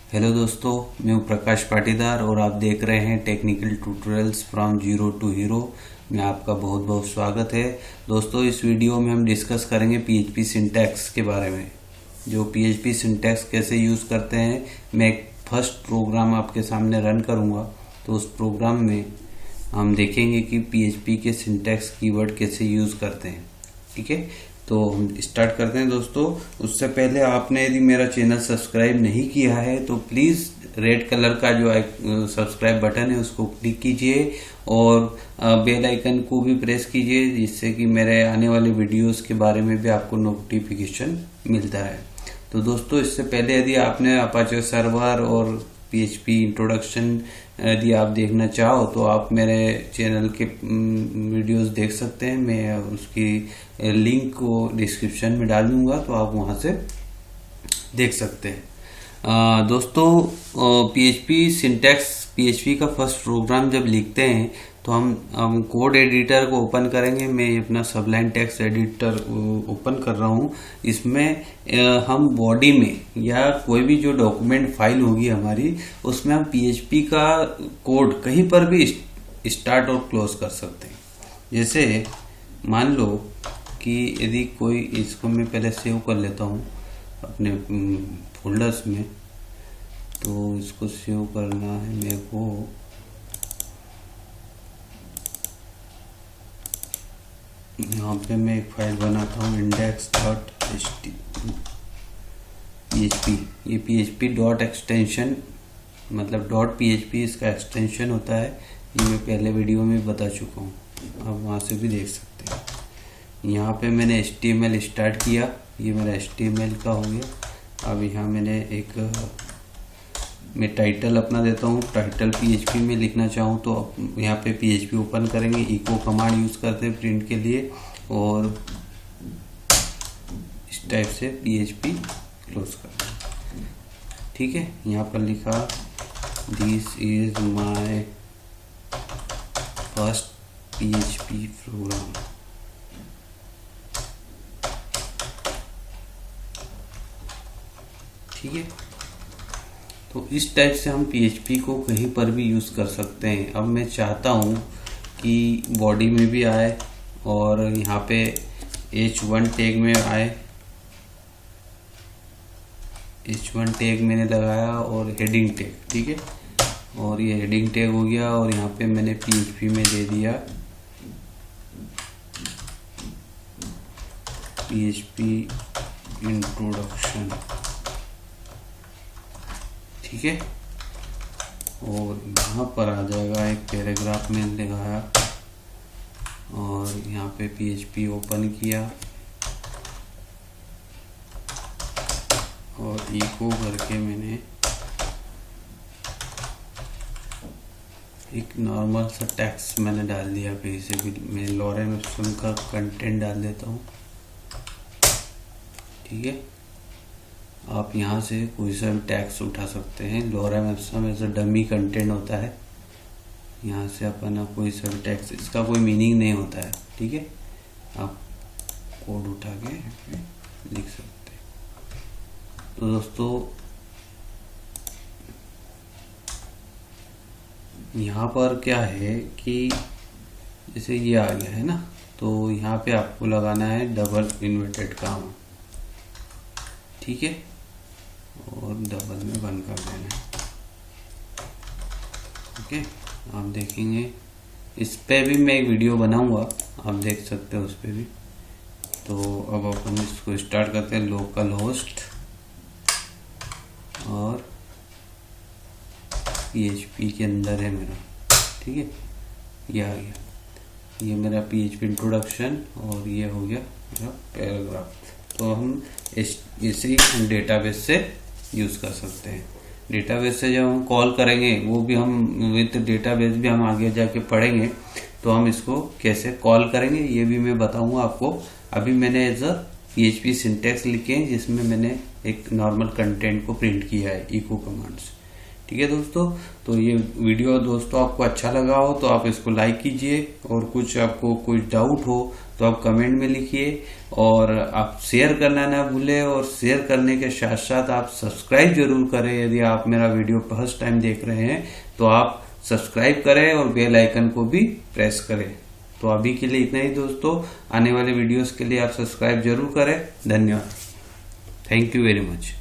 Hello दोस्तों, मैं हूं प्रकाश पाटीदार और आप देख रहे हैं technical tutorials from zero to hero में आपका बहुत बहुत स्वागत है। दोस्तों, इस वीडियो में हम डिस्कस करेंगे पीएचपी सिंटैक्स के बारे में। जो पीएचपी सिंटैक्स कैसे यूज़ करते हैं, मैं एक फर्स्ट प्रोग्राम आपके सामने रन करूंगा, तो उस प्रोग्राम में हम देखेंगे कि पीएचपी के सिंटैक्स कीवर्ड कैसे यूज़ करते हैं। ठीक है, तो हम स्टार्ट करते हैं दोस्तों। उससे पहले आपने यदि मेरा चैनल सब्सक्राइब नहीं किया है तो प्लीज़ रेड कलर का जो सब्सक्राइब बटन है उसको क्लिक कीजिए और बेल आइकन को भी प्रेस कीजिए, जिससे कि मेरे आने वाले वीडियोस के बारे में भी आपको नोटिफिकेशन मिलता है। तो दोस्तों, इससे पहले यदि आपने अपाचे सर्वर और पीएचपी इंट्रोडक्शन यदि आप देखना चाहो तो आप मेरे चैनल के वीडियोस देख सकते हैं। मैं उसकी लिंक को डिस्क्रिप्शन में डाल दूंगा, तो आप वहां से देख सकते हैं। दोस्तों, पीएचपी सिंटैक्स, पीएचपी का फर्स्ट प्रोग्राम जब लिखते हैं तो हम कोड एडिटर को ओपन करेंगे। मैं अपना सबलाइन टेक्स्ट एडिटर ओपन कर रहा हूँ। इसमें हम बॉडी में या कोई भी जो डॉक्यूमेंट फाइल होगी हमारी, उसमें हम पीएचपी का कोड कहीं पर भी स्टार्ट और क्लोज कर सकते हैं। जैसे मान लो कि यदि कोई, इसको मैं पहले सेव कर लेता हूँ अपने फोल्डर्स में। तो इसको सेव करना है मेरे को। यहाँ पे मैं एक फाइल बनाता हूँ index.php। ये php डॉट एक्सटेंशन मतलब .php इसका एक्सटेंशन होता है। ये मैं पहले वीडियो में बता चुका हूँ, आप वहाँ से भी देख सकते हैं। यहाँ पे मैंने HTML स्टार्ट किया, ये मेरा HTML का हो गया। अब यहाँ मैंने मैं टाइटल अपना देता हूँ। टाइटल पीएचपी में लिखना चाहूँ तो यहाँ पे पीएचपी ओपन करेंगे, इको कमांड यूज़ करते हैं प्रिंट के लिए, और इस टाइप से पीएचपी क्लोज करते हैं। ठीक है, यहाँ पर लिखा this is my first PHP program. ठीक है, तो इस टाइप से हम पीएचपी को कहीं पर भी यूज़ कर सकते हैं। अब मैं चाहता हूँ कि बॉडी में भी आए और यहाँ पे H1 टैग में आए। H1 टैग मैंने लगाया और हेडिंग टैग, ठीक है, और ये हेडिंग टैग हो गया। और यहाँ पे मैंने पीएचपी में दे दिया पीएचपी इंट्रोडक्शन। ठीक है, और यहाँ पर आ जाएगा एक पैराग्राफ में लगाया और यहाँ पे पीएचपी ओपन किया और इको करके मैंने एक नॉर्मल सा टेक्स्ट मैंने डाल दिया। कहीं से भी मैं लॉरेम एप्सन का कंटेंट डाल देता हूँ। ठीक है, आप यहाँ से कोई सा भी टैक्स उठा सकते हैं। लॉरेम एप्सन में से डमी कंटेंट होता है, यहाँ से अपना कोई सा भी टैक्स, इसका कोई मीनिंग नहीं होता है। ठीक है, आप कोड उठा के लिख सकते हैं। तो दोस्तों, यहाँ पर क्या है कि जैसे ये आ गया है ना, तो यहाँ पे आपको लगाना है डबल इन्वर्टेड कामा। ठीक है, और डबल में बंद कर देना है। ओके, आप देखेंगे इस पे भी मैं एक वीडियो बनाऊंगा, आप देख सकते हो उस पे भी। तो अब अपन इसको स्टार्ट करते हैं। लोकल होस्ट और पीएचपी के अंदर है मेरा। ठीक है, ये आ गया, ये मेरा पीएचपी इंट्रोडक्शन और ये हो गया मेरा पैराग्राफ। तो हम इसे ही डेटाबेस से यूज़ कर सकते हैं। डेटाबेस से जब हम कॉल करेंगे, वो भी हम विद डेटाबेस भी हम आगे जाके पढ़ेंगे, तो हम इसको कैसे कॉल करेंगे ये भी मैं बताऊंगा आपको। अभी मैंने एज अ पीएचपी सिंटैक्स लिखे हैं, जिसमें मैंने एक नॉर्मल कंटेंट को प्रिंट किया है इको कमांड से। ठीक है दोस्तों। तो ये वीडियो दोस्तों आपको अच्छा लगा हो तो आप इसको लाइक कीजिए, और कुछ आपको कुछ डाउट हो तो आप कमेंट में लिखिए, और आप शेयर करना ना भूलें, और शेयर करने के साथ साथ आप सब्सक्राइब जरूर करें। यदि आप मेरा वीडियो फर्स्ट टाइम देख रहे हैं तो आप सब्सक्राइब करें और बेल आइकन को भी प्रेस करें। तो अभी के लिए इतना ही दोस्तों, आने वाले वीडियोस के लिए आप सब्सक्राइब जरूर करें। धन्यवाद, थैंक यू वेरी मच।